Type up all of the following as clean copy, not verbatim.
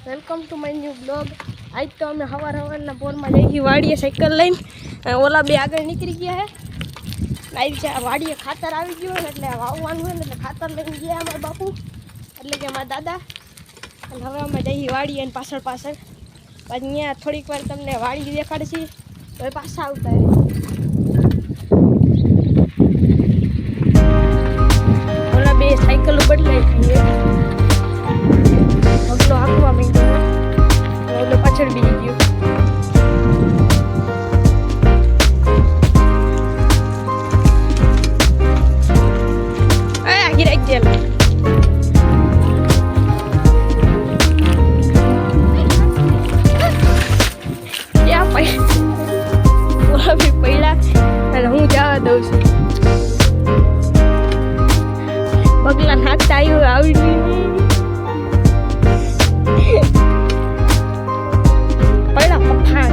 Welcome to my new blog. આજ તો અમે સવારના પોરમાં જઈ વાડીએ સાયકલ લઈને. ઓલા બે આગળ નીકળી ગયા છે. આજ છે વાડીએ ખાતર આવી ગયું ને એટલે વાવવાનું હોય ને એટલે ખાતર લઈને ગયા અમારા બાપુ એટલે કે અમારા દાદા. અને હવે અમે જઈએ વાડીએ અને પાછળ પાછળ પછી અહીંયા થોડીક વાર તમને વાડી દેખાડશે તો પાછા આવતા રહે. ઓલા બે સાયકલ બદલાઈ ગઈ હગલો હાંકવા માંડ્યો ઓલો પાછળ બીજી ગયો. આગી રાખ દે પૈડા અને હું જવા દઉં છું. બગલા નાખતા આવ્યું આવડી પૈડા પફા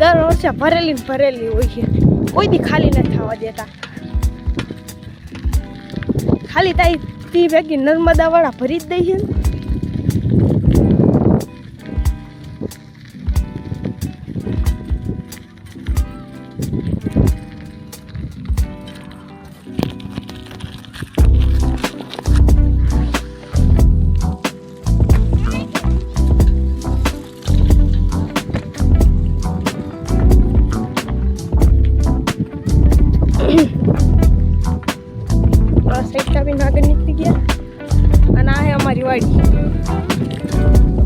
દર વર્ષે ભરેલી હોય છે. કોઈ દી ખાલી નથી થવા દેતા. ખાલી તાઈ તી ભેગી નર્મદા વાળા ભરી જ દઈ છે ને. આગળ નીકળી ગયા અને આ અમારી વાડી.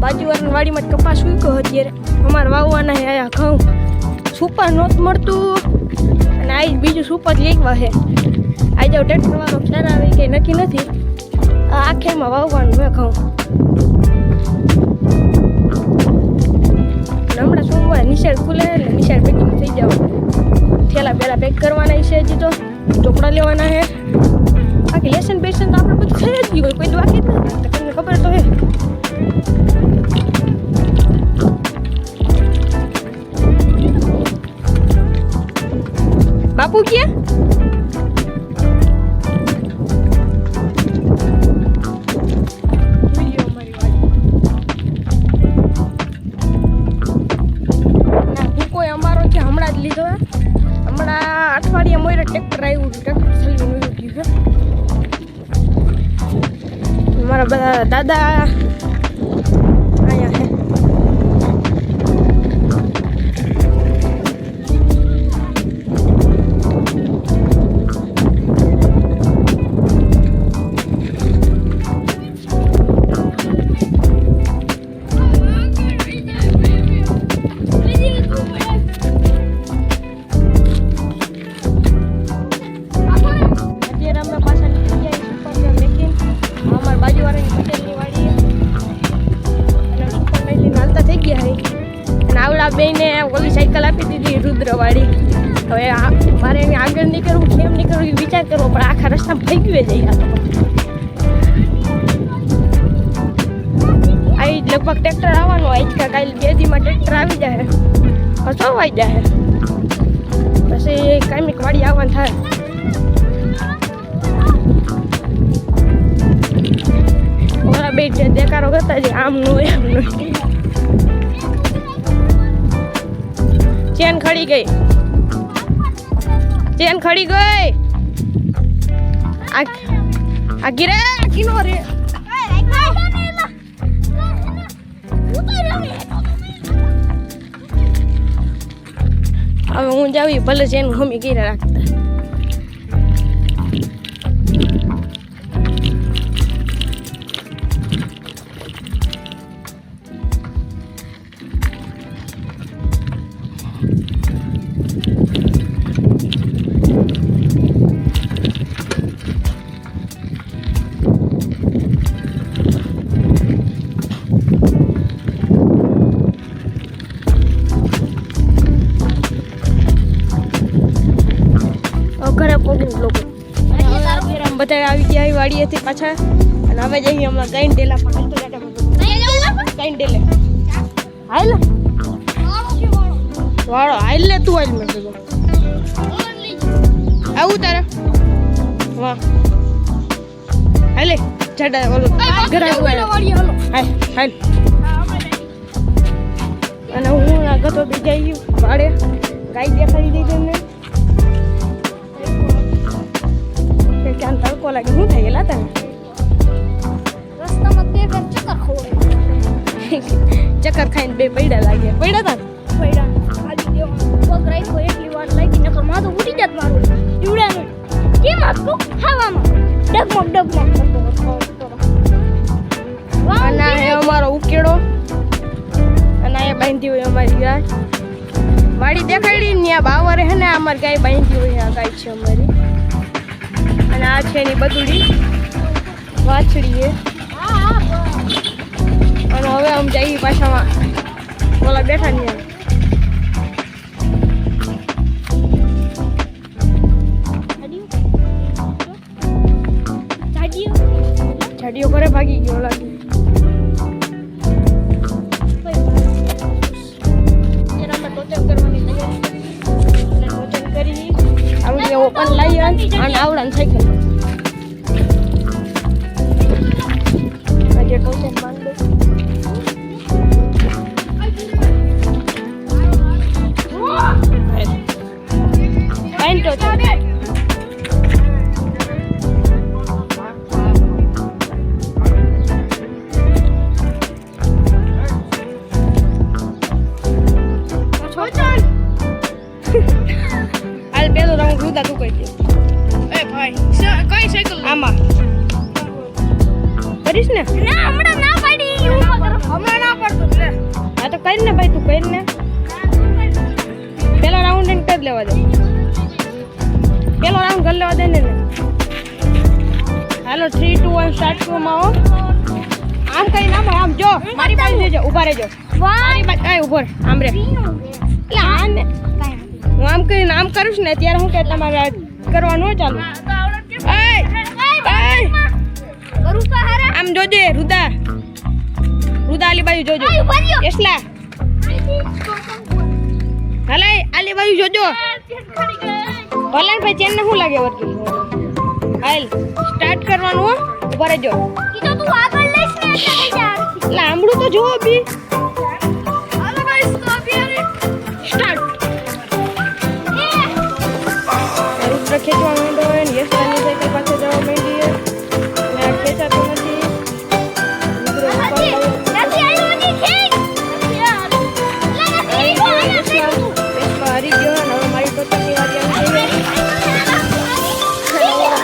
બાજુવાળાની વાડીમાં જ કપાસ ઉગ્યો અત્યારે. અમારે વાવવાના છે આ ઘઉં. સુપર નહોતું મળતું અને આ બીજું સુપર લેવા છે. આ જાવ ટ્રેક્ટર વાળો ખ્યાલ આવે કે નક્કી નથી. આ આખેમાં વાવવાનું હોય ઘઉં. હમણાં સોમવારે નિશાળ ખુલે એટલે નિશાળ પેકિંગ થઈ જાવ. થેલા પહેલાં પેક કરવાના છે. હજી તો ચોપડા લેવાના છે. બાકી લેસન બેસન તો આપણે બધું થઈ જ ગયું હોય. કોઈ બાકી જ નથી. તમને ખબર તો હે. બાપુ ક્યાં? કોઈ અમારો છે હમણાં જ લીધો. હમણાં અઠવાડિયા મોરે ટ્રેક્ટર આવ્યું. ટ્રેક્ટર સલીનું ગયું છે. મારા બધા દાદા અહીંયા છે. આવડા બેને ઓલી સાયકલ આપી દીધી રુદ્રવાળી. હવે મારે એની આગળ નહીં કરવું કેમ નહીં કરવું એ વિચાર કરવો પણ આખા રસ્તામાં થઈ ગયું જઈએ. આ લગભગ ટ્રેક્ટર આવવાનું હોય કે કાલે 2 દીમાં ટ્રેક્ટર આવી જાય કસવાઈ જાય પછી કાયમિક વાડી આવવાનું થાય. ઓલા બે દેખાડો કરતા છે આમનું એમનું. ચેન ખડી ગઈ. આ ગીરે કિનો રે. હવે હું જાવી ભલે ચેન હમી ગીરે રાખતા. બધા આવી ગયા વાડીએથી પાછા અને હવે જઈએ હમણાં ગાઈન ડેલા પણ તો ગાઈન ડેલે હાલ વાળો હાલ લે તું હાલ મેં કીધું આવું તારે વાહ હાલે ચડા ઓલો ઘર આવ્યું હાલ હાલ અને હું આગળ તો બી જઈ વાડે ગાય દેખાડી દીધી ને કે ક્યાં તડકો લાગે શું થઈ ગયેલા તને રસ્તામાં બે ચક્કર ખોડે ચક્કર ખાઈને બે પૈડા લાગ્યા પૈડા તા પૈડા ખાલી દેવો પગ રાખ્યો એટલી વાર લાગી નકર માથું ઉડી જાત મારું જીવડાનું કેમ આપકો ખાવામાં ડગમગ અને આ અમારો ઉકેડો અને આ બાંધી હોય અમારી ગાય વાડી દેખાડી ને આ બાવરે હે ને અમારી ગાય બાંધી હોય આ ગાય છે અમારી અને આ છે એની બદુડી વાછડી છે અને હવે આમ જઈએ પાછામાં ઓલા બેઠા ને જાડીઓ કરે ભાગી ગયો ઓલા ઓપન લઈ અને આવડા સાયકલ આજે ટોચન માંડો કાઈ ટોચન હાલ પેલો રાઉન્ડ રૂદા તું કહી દે એ ભાઈ કઈ સાયકલ આમાં કરીશ ને ના હમણાં ના પાડી હમણાં ના પડતો લે હા તો કરી ને ભાઈ તું કરી ને પેલો રાઉન્ડ એને કરી લેવા દે પેલો રાઉન્ડ કરી લેવા દે ને હાલો 3 2 1 સ્ટાર્ટ કરો માં આમ કઈ ના આમ જો મારી બાજુ લેજો ઊભા રહેજો મારી બાજુ એ ઊભો આમ રે એટલે આ ને હું આમ કરીને આમ કરું છું ને ત્યારે હું કે તમારે કરવાનું ચાલુ આમ જોજે રૂદા આલી બાજુ જોજો એસલા હલે આલી બાજુ જોજો ભલે ભાઈ ચેન ને શું લાગે વર્કી હાલ સ્ટાર્ટ કરવાનું હો ઉભા રહેજો કીધું તું આગળ લઈશ ને એટલે થઈ જાય લાંબડું તો જોવો બી હાલો ગાઈસ તો અભી સ્ટાર્ટ રૂદ્ર ખેંચવા માંડો હોય ને યશલાની સાયકલ પાસે જવા માંડી અને આ ખેંચાતો નથી રૂદ્ર નથી આવ્યો ની ખેંચ હારી ગયો અને હવે મારી પોતાની વારી આવી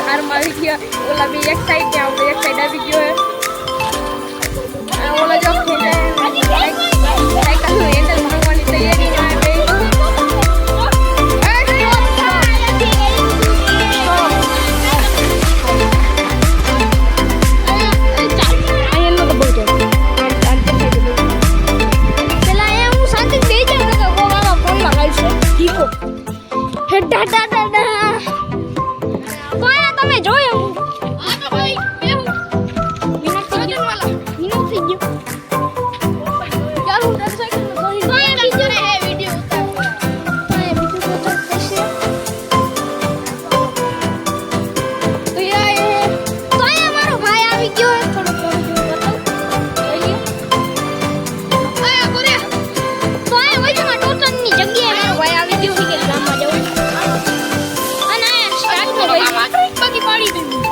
હારમાં આવી ગયા ઓલા બી એક સાઈડ ને આપણે એક સાઈડ આવી ગયો હે ઓલા જો સાયકલ નું હેન્ડલ ભાંગવાની તૈયારી છે તમે જોયો આ તો ભાઈ વિનોદ થઈ ગયો યાર હું સાયકલ માં ગઈ બીજો રે વિડિયો ઉતાર બીજો તો થશે તો યાર મારો ભાઈ આવી ગયો થોડો આયા કોરે તો આ વજમાં ટોટન ની જગ્યાએ ભાઈ આવી ગયો કે ગામમાં જવું અને સ્ટાર્ટ નો ભાઈ બાકી પાડી દીધું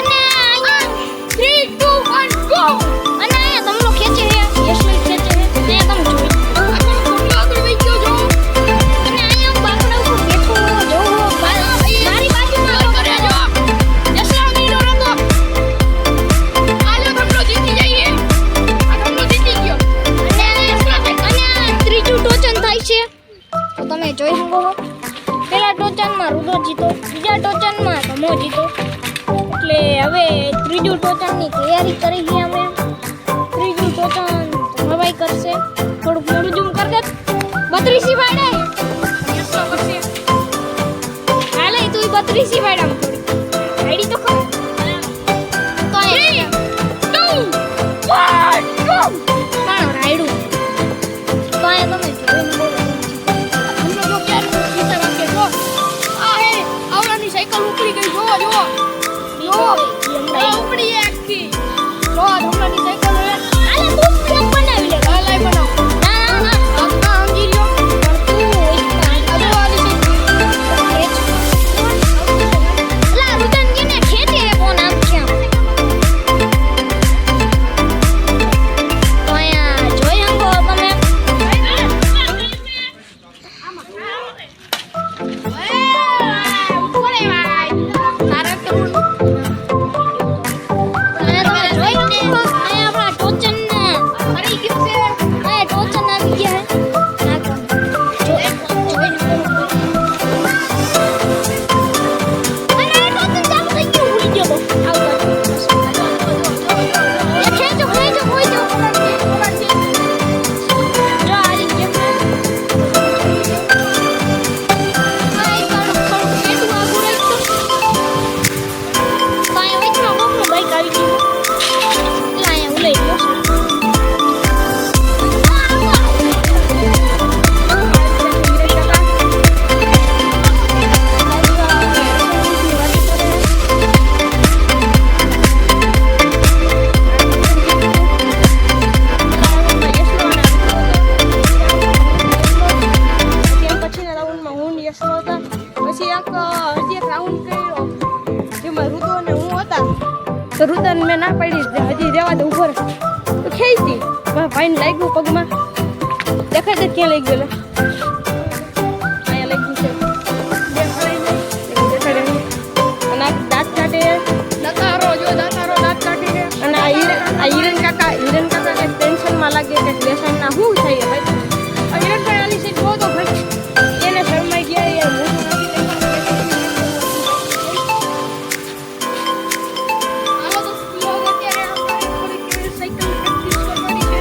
અને 3 2 1 ગો અને આયા તમલો ખેંચે હે યશલ ખેંચે હે ને તમ જો તમલો આગળ વઈ ગયો જો અને આયા બાકડા ઉપર બેઠો જો મારી બાજુમાં કરે જો યશલ મીડો રતો આલો તમલો જીતી જઈએ આ તમલો જીતી ગયો અને ત્રીજું ટોચન થાય છે તો તમે જોઈ શકો છો પેલા ટોચનમાં રુદો જીતો બીજા ટોચનમાં તમો જીતો એટલે હવે ત્રીજું ટોચનની તૈયારી કરી છે અમે ત્રીજું ટોચન તમભાઈ કરશે થોડુંક મોડું ઝૂમ કર દે 32 ભાડે હાલે તું 32 ભાડે આમ થોડી આઈડી તો મારો રાયડું તો તમે જોઈને બોલો હમણાં જો ક્યારે ગીતા વાગે જો આ હે આવડાની સાયકલ ઉપડી ગઈ જો જો જો આ ઉપડી આખી જો હમણાંની સાયકલ હે આલે તું બ્લોગ બનાવી લે આ લાઈ બનાવ ના ના આ સમજી લ્યો પણ તું આ જો આલી લા રુદન કેને ખેતે ફોન આમ કેમ તો આયા જોઈ હંગો તમે તારા કરું આયા તમે જોઈ ને આયા આપણા ટોચન ના મરી ગયું છે આયા ટોચન આવી ગયા હે નાખો જોઈ અરે ટોચન જામ થઈ ગયું ઉડી ગયો ખેંચો ખેંચો કોઈ જો આલી ગયો આય કાળો કાળો કેટું આગું રાખ્યું કાંઈ વચમાં કોકનું બાઈક આવી ગયું એટલે અહીંયા ઉલઈ ગયો છે પછીના રાઉન્ડમાં હું ને યશનો હતા પછી હજી એક રાઉન્ડ કર્યો જેમાં ઋતુ અને હું હતા તો ઋતુને મેં ના પાડી હજી રહેવા દે ઉભો રહે તો ખેંચી ભાઈને લાગ્યું પગમાં દેખાય છે ક્યાં લઈ ગયેલો અહીંયા લઈ ગયું છે દેખાડે નહીં દેખાડે નહીં અને આ દાંત કાઢે દાંત કાઢી છે અને આ હિરેન કાકા કંઈક ટેન્શનમાં લાગે કંઈક લેસનના શું થાય ભાઈ આ હિરેન ભાઈ આલી સીટ બહુ તો ભાઈ એને શરમાઈ ગયા યાર મોઢું નથી સાયકલ પ્રેક્ટિસ કરવાની છે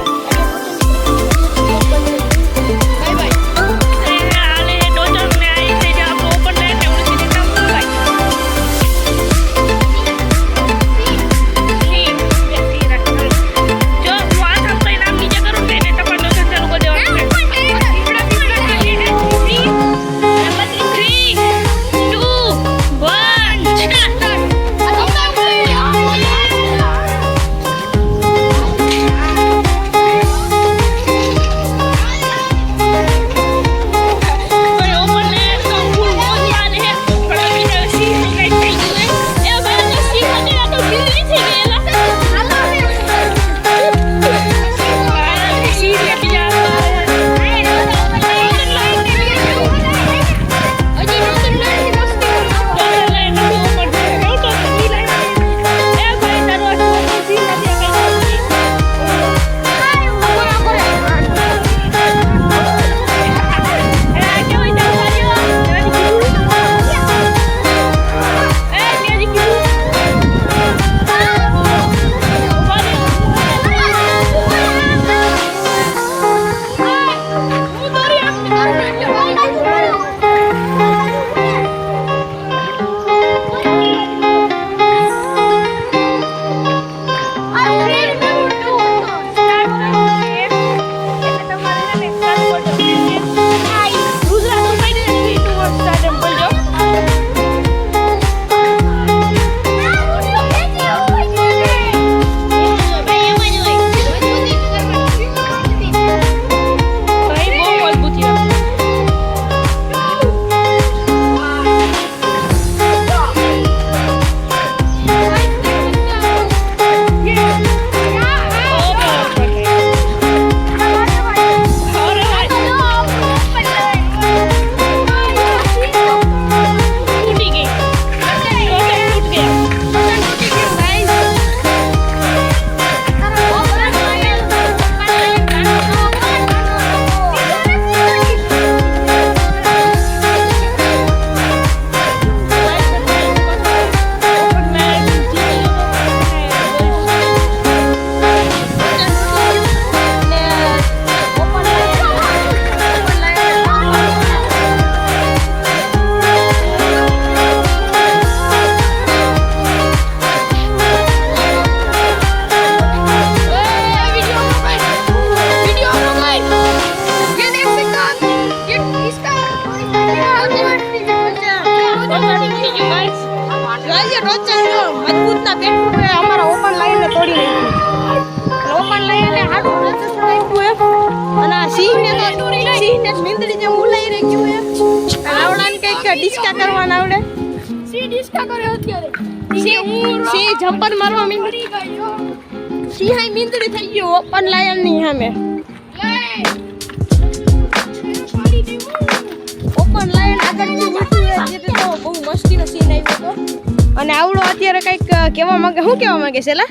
બાય બાય જો હું આ સાંભળીને આમ નીચે કરું ને એટલે ટપક જો મજબૂતના પેટનું એ અમારા ઓપન લાઈનને તોડી નાખ્યું. ઓપન લાઈનને હાડું રચતું નાખ્યું એમ. અને આ સિંહને મીંદડી જેમ ઉલાઈ રાખ્યું એમ. આવડાને કંઈક ડિસ્કા કરવાના આવડે. સિંહ ઝપટ મારવા મીંદડી સિંહ મીંદડી થઈ ગયું ઓપન લાયનની સામે. ઓપન લાયન આગળથી ઉઠ્યું જે તો બહુ મસ્તીનો સીન આવ્યો હતો. અને આવડો અત્યારે કંઈક કહેવા માંગે શું કહેવા માંગે છે લા?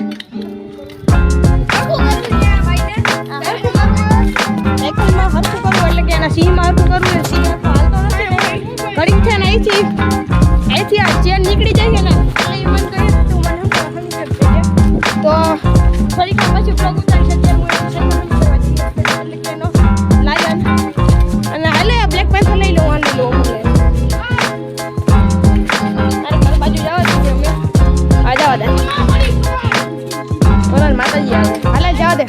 સાયકલમાં હરખું કરવું એટલે કે એના સિંહમાં હરખું કરવું એટલે સિંહ હરખું હાલતો નથી ને ઘડીક છે ને અહીંથી આ ચેન નીકળી જાય છે ને એટલે એ મન કહે તું મને સમજી શકશે તો થોડીક પછી બ્લોગ ઉતારી શકીએ. હું એવું એટલે કે એનો લાયન અને હાલે બ્લેક પેન્થર લઈ લઉં આને લઉં અરે ઘર બાજુ જવા દે અમે આ જવા દે માતાજી આવે હાલે જવા દે.